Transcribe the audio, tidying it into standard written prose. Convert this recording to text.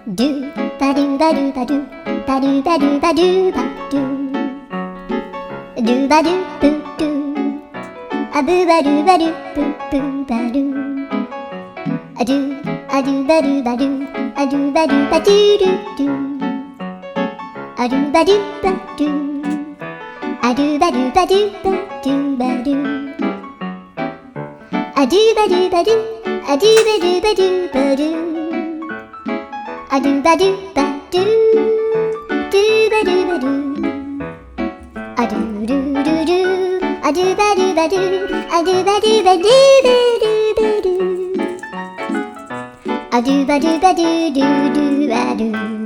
ドゥバドゥバドゥバドゥバドゥバドゥバドゥバドゥドゥバドゥブドゥアブバドゥバドゥブブバドゥアドゥアドゥバドゥバドゥアドゥバドゥバドゥドゥドゥアドゥバドゥバドゥアドゥバドゥバドゥバドゥバドゥアドゥバドゥバドゥアドゥバドゥバドゥバドゥアドゥバドゥバドゥドゥバドゥバドゥアドゥドゥドゥドゥアドゥバドゥバドゥアドゥバドゥバドゥバドゥバドゥアドゥバドゥバドゥドゥドゥバドゥ